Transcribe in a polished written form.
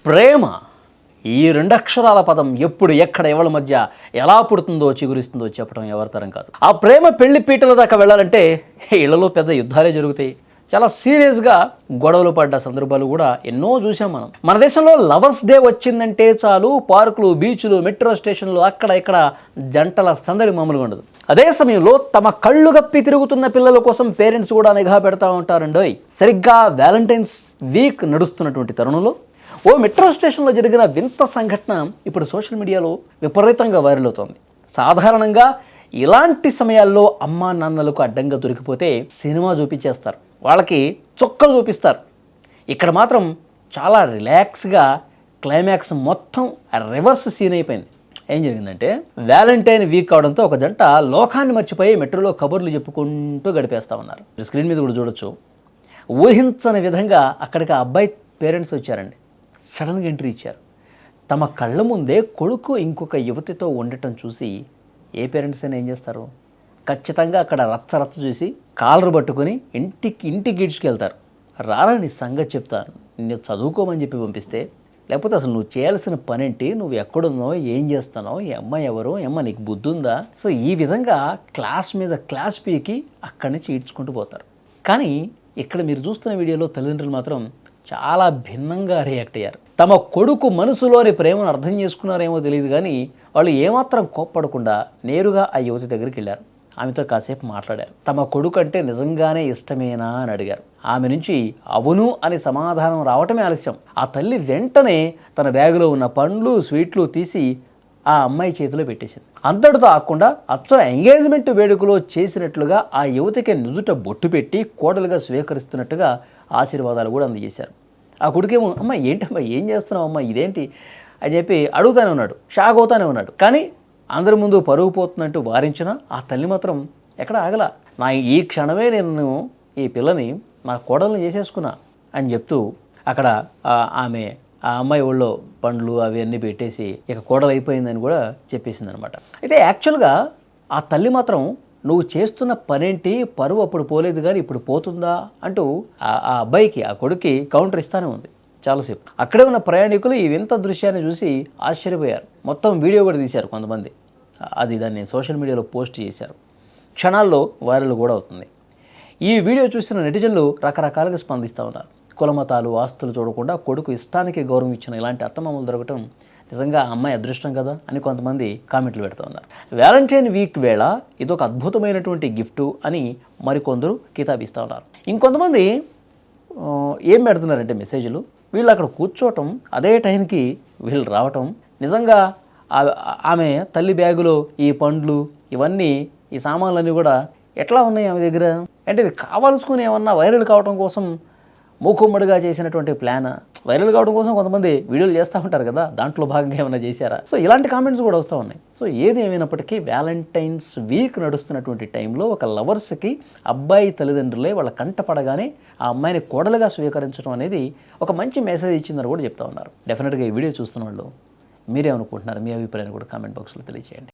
ప్రేమ ఈ రెండక్షరాల పదం ఎప్పుడు ఎక్కడ ఎవరి మధ్య ఎలా పుడుతుందో చిగురిస్తుందో చెప్పడం ఎవరి తరం కాదు. ఆ ప్రేమ పెళ్లి పీటల దాకా వెళ్ళాలంటే ఇళ్లలో పెద్ద యుద్ధాలే జరుగుతాయి. చాలా సీరియస్గా గొడవలు పడ్డ సందర్భాలు కూడా ఎన్నో చూసాం మనం. మన దేశంలో లవర్స్ డే వచ్చిందంటే చాలు పార్కులు, బీచ్లు, మెట్రో స్టేషన్లు అక్కడ ఇక్కడ జంటల సందడి మామూలుగా ఉండదు. అదే సమయంలో తమ కళ్ళు గప్పి తిరుగుతున్న పిల్లల కోసం పేరెంట్స్ కూడా నిఘా పెడతా ఉంటారండోయ్. సరిగ్గా వ్యాలంటైన్స్ వీక్ నడుస్తున్నటువంటి తరుణంలో ఓ మెట్రో స్టేషన్లో జరిగిన వింత సంఘటన ఇప్పుడు సోషల్ మీడియాలో విపరీతంగా వైరల్ అవుతోంది. సాధారణంగా ఇలాంటి సమయాల్లో అమ్మా నాన్నలకు అడ్డంగా దొరికిపోతే సినిమా చూపించేస్తారు, వాళ్ళకి చుక్కలు చూపిస్తారు. ఇక్కడ మాత్రం చాలా రిలాక్స్గా క్లైమాక్స్ మొత్తం రివర్స్ సీన్ అయిపోయింది. ఏం జరిగిందంటే వ్యాలంటైన్ వీక్ అవడంతో ఒక జంట లోకాన్ని మర్చిపోయి మెట్రోలో కబుర్లు చెప్పుకుంటూ గడిపేస్తూ ఉన్నారు. స్క్రీన్ మీద కూడా చూడొచ్చు. ఊహించని విధంగా అక్కడికి ఆ అబ్బాయి పేరెంట్స్ వచ్చారండి. సడన్గా ఎంట్రీ ఇచ్చారు. తమ కళ్ళ ముందే కొడుకు ఇంకొక యువతితో ఉండటం చూసి ఏ పేరెంట్స్ అయినా ఏం చేస్తారు? ఖచ్చితంగా అక్కడ రచ్చ చూసి కాలరు పట్టుకొని ఇంటికి ఈడ్చుకెళ్తారు. రారా నీ సంగతి చెప్తాను, నువ్వు చదువుకోమని చెప్పి పంపిస్తే, లేకపోతే అసలు నువ్వు చేయాల్సిన పనేంటి, నువ్వు ఎక్కడున్నావు, ఏం చేస్తున్నావు, ఈ అమ్మాయి ఎవరు, అమ్మ నీకు బుద్ధి ఉందా? సో ఈ విధంగా క్లాస్ మీద క్లాస్ పీకి అక్కడి నుంచి ఈడ్చుకుంటూ పోతారు. కానీ ఇక్కడ మీరు చూస్తున్న వీడియోలో తల్లిదండ్రులు మాత్రం చాలా భిన్నంగా రియాక్ట్ అయ్యారు. తమ కొడుకు మనసులోని ప్రేమను అర్థం చేసుకున్నారేమో తెలియదు కానీ వాళ్ళు ఏమాత్రం కోప్పడకుండా నేరుగా ఆ యువతి దగ్గరికి వెళ్ళారు. ఆమెతో కాసేపు మాట్లాడారు. తమ కొడుకు అంటే నిజంగానే ఇష్టమేనా అని అడిగారు. ఆమె నుంచి అవును అని సమాధానం రావటమే ఆలస్యం. ఆ తల్లి వెంటనే తన బ్యాగులో ఉన్న పండ్లు, స్వీట్లు తీసి ఆ అమ్మాయి చేతిలో పెట్టేసింది. అంతటితో ఆకుండా అచ్చం ఎంగేజ్మెంట్ వేడుకలో చేసినట్లుగా ఆ యువతికి నుదుట బొట్టు పెట్టి కోడలుగా స్వీకరిస్తున్నట్టుగా ఆశీర్వాదాలు కూడా అందజేశారు. ఆ కొడుకేమో అమ్మ ఏంటమ్మా ఏం చేస్తున్నావు అమ్మ ఇదేంటి అని చెప్పి అడుగుతానే ఉన్నాడు, షాక్ అవుతానే ఉన్నాడు. కానీ అందరి ముందు పరుగు పోతున్నట్టు వారించిన ఆ తల్లి మాత్రం ఎక్కడ ఆగల. నా ఈ క్షణమే నేను ఈ పిల్లని నా కోడలను చేసేసుకున్నా అని చెప్తూ అక్కడ ఆమె ఆ అమ్మాయి ఒళ్ళో పండ్లు అవి అన్నీ పెట్టేసి ఇక కోడలు అయిపోయిందని కూడా చెప్పేసింది అనమాట. అయితే యాక్చువల్గా ఆ తల్లి మాత్రం నువ్వు చేస్తున్న పనేంటి, పరువు అప్పుడు పోలేదు కానీ ఇప్పుడు పోతుందా అంటూ ఆ అబ్బాయికి, ఆ కొడుక్కి కౌంటర్ ఇస్తానే ఉంది చాలాసేపు. అక్కడే ఉన్న ప్రయాణికులు ఈ వింత దృశ్యాన్ని చూసి ఆశ్చర్యపోయారు. మొత్తం వీడియో కూడా తీశారు కొంతమంది. అది దాన్ని సోషల్ మీడియాలో పోస్ట్ చేశారు. క్షణాల్లో వైరల్ కూడా అవుతుంది. ఈ వీడియో చూసిన నెటిజన్లు రకరకాలుగా స్పందిస్తూ ఉన్నారు. కులమతాలు, ఆస్తులు చూడకుండా కొడుకు ఇష్టానికి గౌరవం ఇచ్చిన ఇలాంటి అత్తమామలు దొరకటం నిజంగా అమ్మాయి అదృష్టం కదా అని కొంతమంది కామెంట్లు పెడుతూ ఉన్నారు. వ్యాలంటైన్ వీక్ వేళ ఇదొక అద్భుతమైనటువంటి గిఫ్ట్ అని మరికొందరు కితాబిస్తూ ఉన్నారు. ఇంకొంతమంది ఏం పెడుతున్నారంటే మెసేజ్లు, వీళ్ళు అక్కడ కూర్చోవటం, అదే టైంకి వీళ్ళు రావటం, నిజంగా ఆమె తల్లి బ్యాగులో ఈ పండ్లు ఇవన్నీ ఈ సామాన్లన్నీ కూడా ఎట్లా ఉన్నాయి ఆమె దగ్గర అంటే ఇది కావాల్సుకుని ఏమన్నా వైరల్ కావడం కోసం మూకుమ్మడిగా చేసినటువంటి ప్లాన్. వైరల్ కావడం కోసం కొంతమంది వీడియోలు చేస్తూ ఉంటారు కదా, దాంట్లో భాగంగా ఏమైనా చేశారా? సో ఇలాంటి కామెంట్స్ కూడా వస్తూ ఉన్నాయి. సో ఏది ఏమైనప్పటికీ వ్యాలంటైన్స్ వీక్ నడుస్తున్నటువంటి టైంలో ఒక లవర్స్కి అబ్బాయి తల్లిదండ్రులే వాళ్ళ కంట పడగానే ఆ అమ్మాయిని కోడలుగా స్వీకరించడం అనేది ఒక మంచి మెసేజ్ ఇచ్చిందని కూడా చెప్తా ఉన్నారు. డెఫినెట్గా ఈ వీడియో చూస్తున్న వాళ్ళు మీరేమనుకుంటున్నారు, మీ అభిప్రాయాన్ని కూడా కామెంట్ బాక్స్లో తెలియజేయండి.